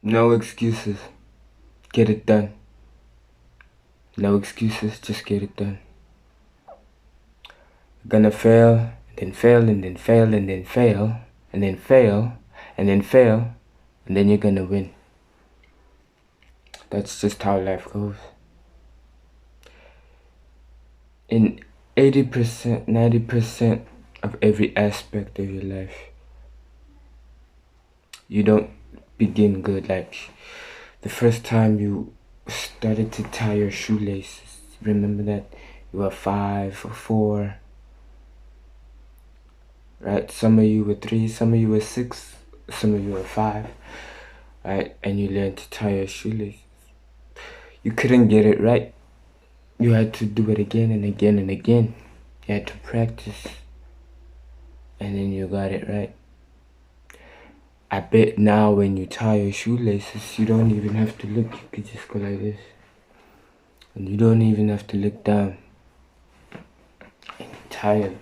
No excuses. Get it done. No excuses, just get it done. You're gonna fail, and then fail, and then fail, and then fail, and then fail, and then fail, and then you're gonna win. That's just how life goes. In 80%, 90% of every aspect of your life, you don't begin good. Like the first time you started to tie your shoelaces, remember that you were 5 or 4, right? Some of you were 3, some of you were 6, some of you were 5, right? And you learned to tie your shoelaces. You couldn't get it right. You had to do it again and again and again. You had to practice, and then you got it right. I bet now when you tie your shoelaces, you don't even have to look. You could just go like this. And you don't even have to look down. And you tie it.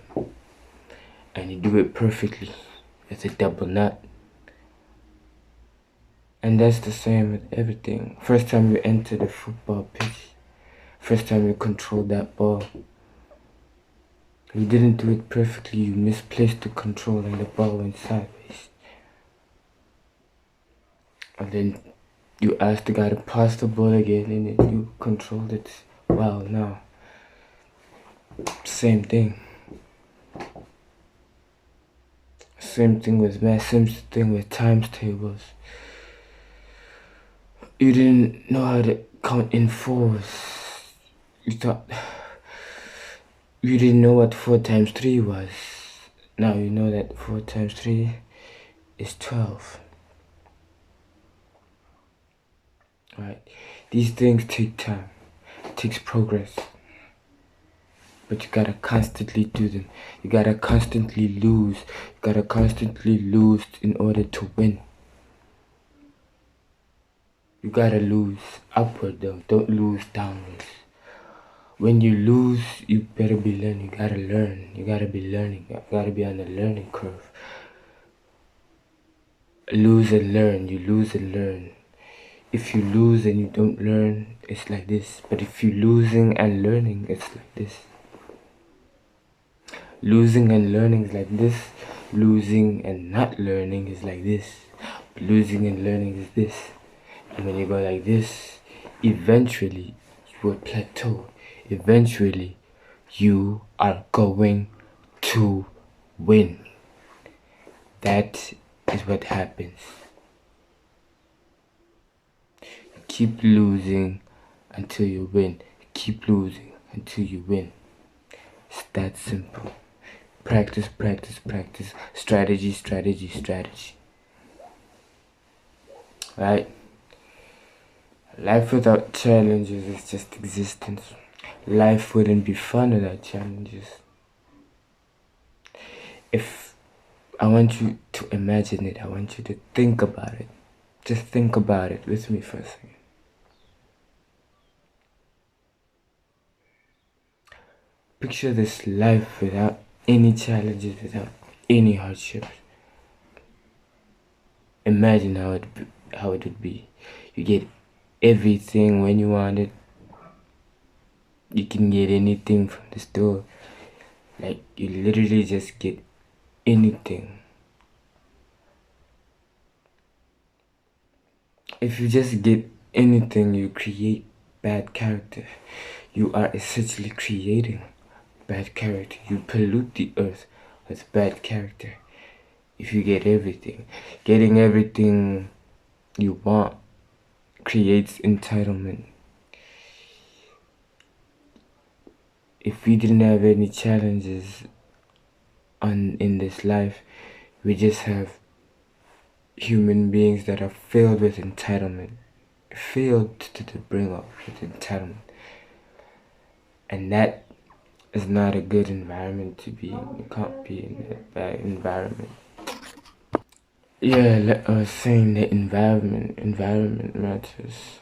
And you do it perfectly. It's a double knot. And that's the same with everything. First time you enter the football pitch, first time you control that ball, you didn't do it perfectly. You misplaced the control and the ball went sideways. And then you asked the guy to pass the ball again, and then you controlled it well. Now, same thing. Same thing with math, same thing with times tables. You didn't know how to count in 4s. You thought you didn't know what 4 times 3 was. Now you know that 4 times 3 is 12. Right? These things take time. It takes progress. But you gotta constantly do them. You gotta constantly lose. You gotta constantly lose in order to win. You gotta lose upward though. Don't lose downwards. When you lose, you better be learning. You gotta learn. You gotta be learning. You gotta be on the learning curve. Lose and learn. You lose and learn. If you lose and you don't learn, it's like this. But if you're losing and learning, it's like this. Losing and learning is like this. Losing and not learning is like this. Losing and learning is this. And when you go like this, eventually you will plateau. Eventually you are going to win. That is what happens. Keep losing until you win. Keep losing until you win. It's that simple. Practice, practice, practice. Strategy, strategy, strategy. Right? Life without challenges is just existence. Life wouldn't be fun without challenges. If I want you to imagine it, I want you to think about it. Just think about it with me for a second. Picture this life without any challenges, without any hardships. Imagine how it would be. You get everything when you want it. You can get anything from the store. Like, you literally just get anything. If you just get anything, you create bad character. You are essentially creating bad character. You pollute the earth with bad character. If you get everything, getting everything you want creates entitlement. If we didn't have any challenges in this life, we just have human beings that are filled with entitlement, filled to the brim up with entitlement. And that is not a good environment to be in. You can't be in that bad environment. Yeah, I was saying the environment matters.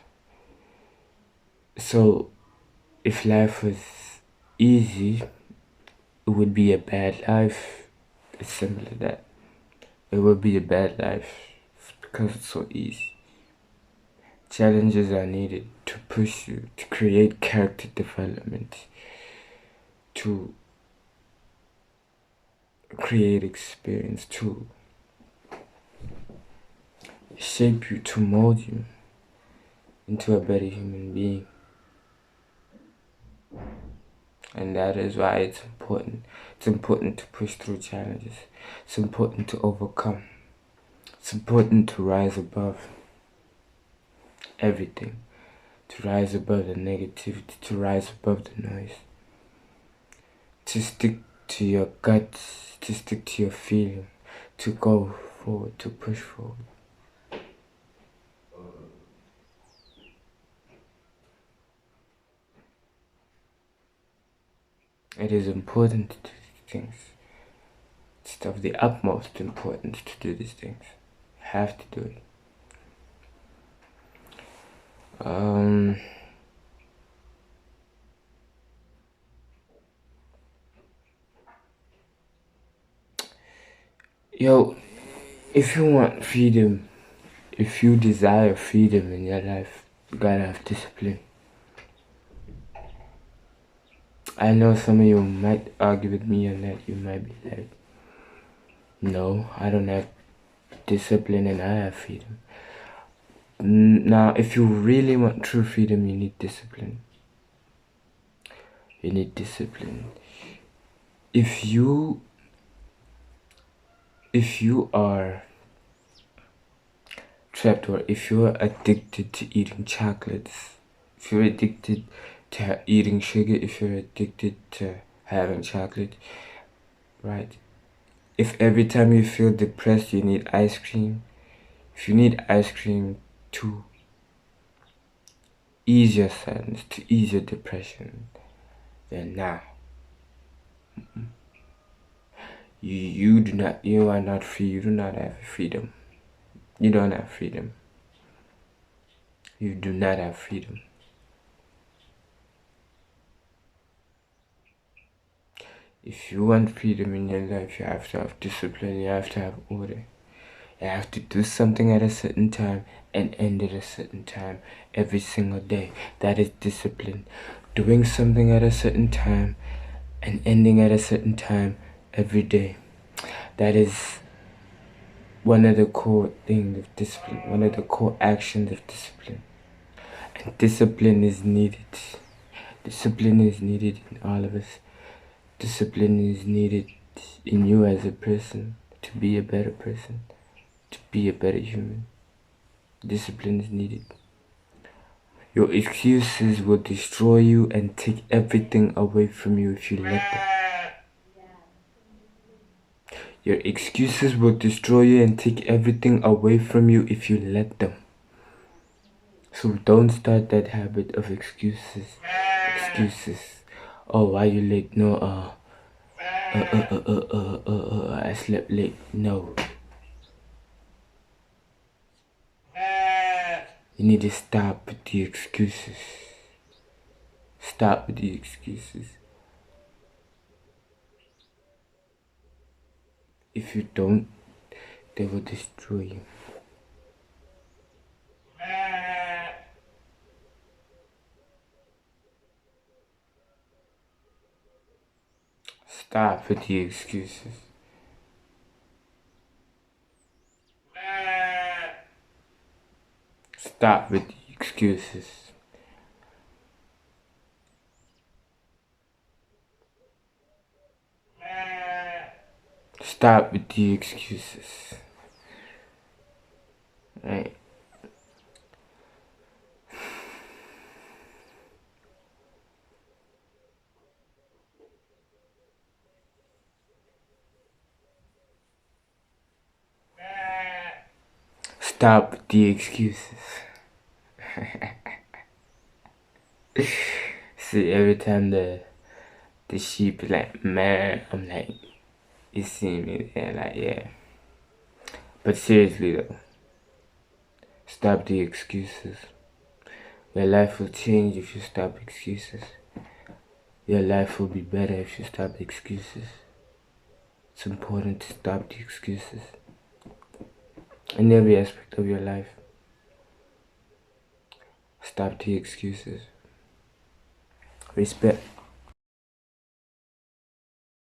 So if life was easy, it would be a bad life. It's simple as that. It would be a bad life because it's so easy. Challenges are needed to push you, to create character development, to create experience, to shape you, to mold you into a better human being. And that is why it's important. It's important to push through challenges. It's important to overcome. It's important to rise above everything. To rise above the negativity, to rise above the noise. To stick to your guts, to stick to your feeling, to go forward, to push forward. It is important to do these things. It's of the utmost importance to do these things. You have to do it. Yo, if you want freedom, if you desire freedom in your life, you gotta have discipline. I know some of you might argue with me on that. You might be like, no, I don't have discipline and I have freedom. Now, if you really want true freedom, you need discipline. You need discipline. If you are trapped, or if you're addicted to eating chocolates, if you're addicted to eating sugar, if you're addicted to having chocolate, right? If every time you feel depressed you need ice cream, if you need ice cream to ease your sadness, to ease your depression, then nah. You are not free. You do not have freedom. You don't have freedom. You do not have freedom. If you want freedom in your life, you have to have discipline, you have to have order. You have to do something at a certain time and end at a certain time every single day. That is discipline. Doing something at a certain time and ending at a certain time every day. That is one of the core things of discipline, one of the core actions of discipline. And discipline is needed. Discipline is needed in all of us. Discipline is needed in you as a person to be a better person, to be a better human. Discipline is needed. Your excuses will destroy you and take everything away from you if you let them. Your excuses will destroy you and take everything away from you if you let them. So don't start that habit of excuses. Oh, why you late? No, I slept late. No. You need to stop with the excuses. Stop with the excuses. If you don't, they will destroy you. Stop with the excuses. Stop with the excuses. Stop with the excuses. Right? Stop with the excuses. See, every time the sheep like, man, I'm like, you see me there, like, yeah. But seriously though, stop the excuses. Your life will change if you stop excuses. Your life will be better if you stop excuses. It's important to stop the excuses in every aspect of your life. Stop the excuses. Respect.